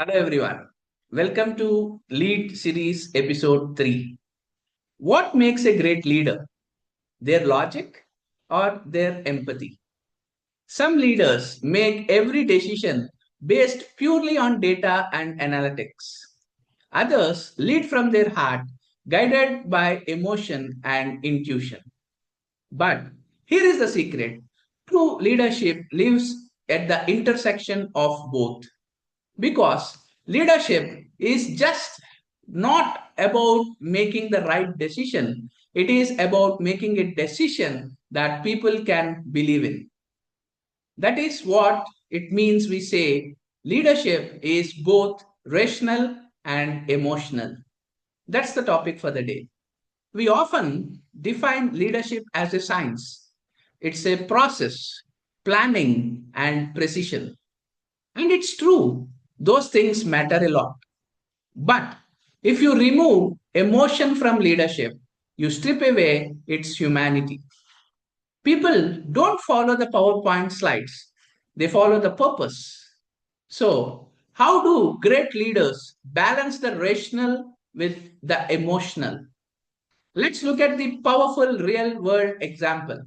Hello everyone. Welcome to Lead Series Episode 3. What makes a great leader? Their logic or their empathy? Some leaders make every decision based purely on data and analytics. Others lead from their heart, guided by emotion and intuition. But here is the secret: true leadership lives at the intersection of both. Because leadership is just not about making the right decision, it is about making a decision that people can believe in. That is what it means we say leadership is both rational and emotional. That's the topic for the day. We often define leadership as a science. It's a process, planning, and precision. And it's true, those things matter a lot. But if you remove emotion from leadership, you strip away its humanity. People don't follow the PowerPoint slides, they follow the purpose. So, how do great leaders balance the rational with the emotional? Let's look at the powerful real world example.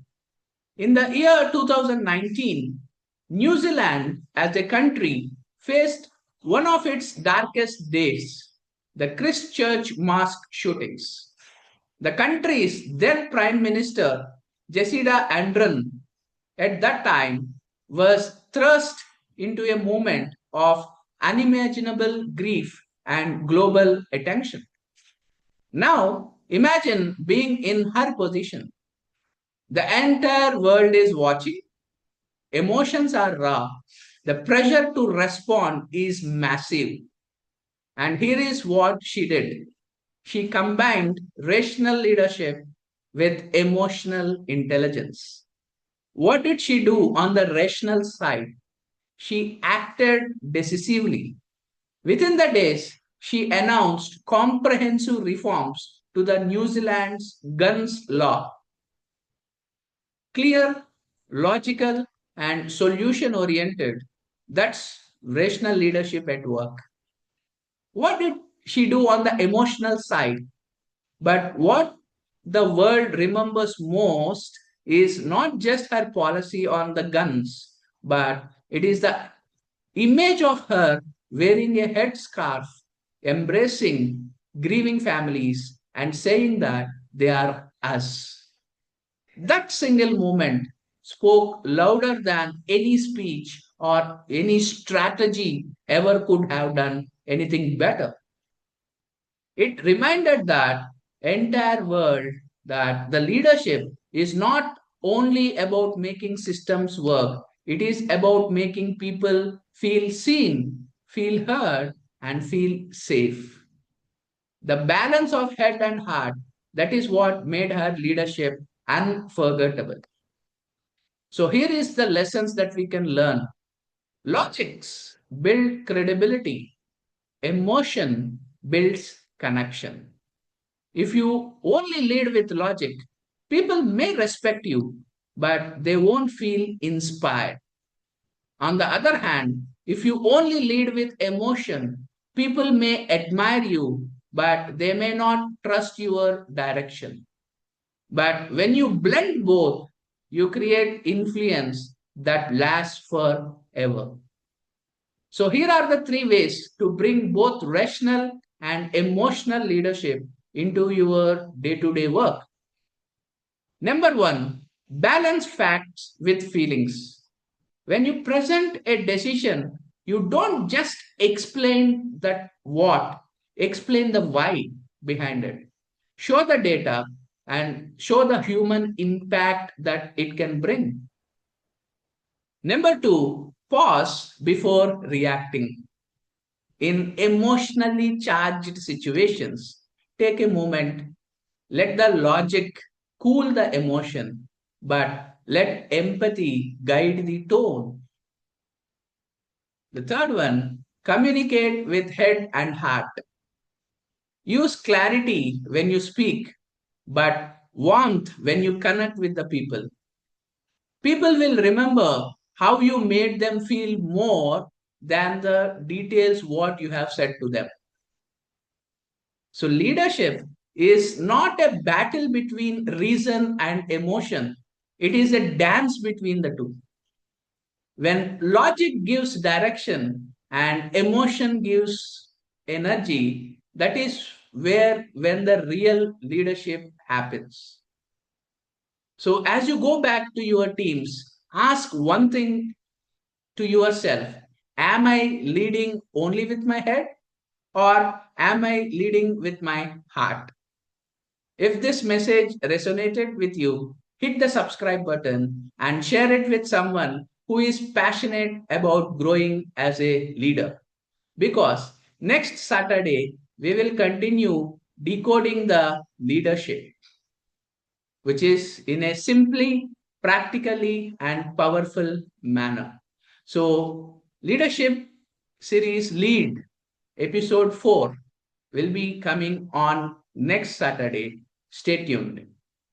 In the year 2019, New Zealand as a country faced one of its darkest days, the Christchurch mass shootings. The country's then Prime Minister, Jacinda Ardern, at that time was thrust into a moment of unimaginable grief and global attention. Now, imagine being in her position. The entire world is watching. Emotions are raw. The pressure to respond is massive. And here is what she did: she combined rational leadership with emotional intelligence. What did she do on the rational side? She acted decisively. Within the days, she announced comprehensive reforms to the New Zealand's guns law. Clear, logical, and solution oriented. That's rational leadership at work. What did she do on the emotional side? But what the world remembers most is not just her policy on the guns, but it is the image of her wearing a headscarf, embracing grieving families, and saying that they are us. That single moment spoke louder than any speech or any strategy ever could have done anything better. It reminded that entire world that the leadership is not only about making systems work, it is about making people feel seen, feel heard, and feel safe. The balance of head and heart, that is what made her leadership unforgettable. So here is the lessons that we can learn. Logics build credibility. Emotion builds connection. If you only lead with logic, people may respect you, but they won't feel inspired. On the other hand, if you only lead with emotion, people may admire you, but they may not trust your direction. But when you blend both, you create influence that lasts forever. So, here are the three ways to bring both rational and emotional leadership into your day to day work. Number one, balance facts with feelings. When you present a decision, you don't just explain that what, explain the why behind it. Show the data and show the human impact that it can bring. Number two, pause before reacting. In emotionally charged situations, take a moment, let the logic cool the emotion, but let empathy guide the tone. The third one, communicate with head and heart. Use clarity when you speak, but warmth when you connect with the people. People will remember how you made them feel more than the details what you have said to them. So, leadership is not a battle between reason and emotion, it is a dance between the two. When logic gives direction and emotion gives energy, that is where when the real leadership happens. So, as you go back to your teams, ask one thing to yourself: am I leading only with my head or am I leading with my heart? If this message resonated with you, hit the subscribe button and share it with someone who is passionate about growing as a leader. Because next Saturday, we will continue decoding the leadership, which is in a simply, practically, and powerful manner. So, leadership series lead episode 4 will be coming on next Saturday. Stay tuned.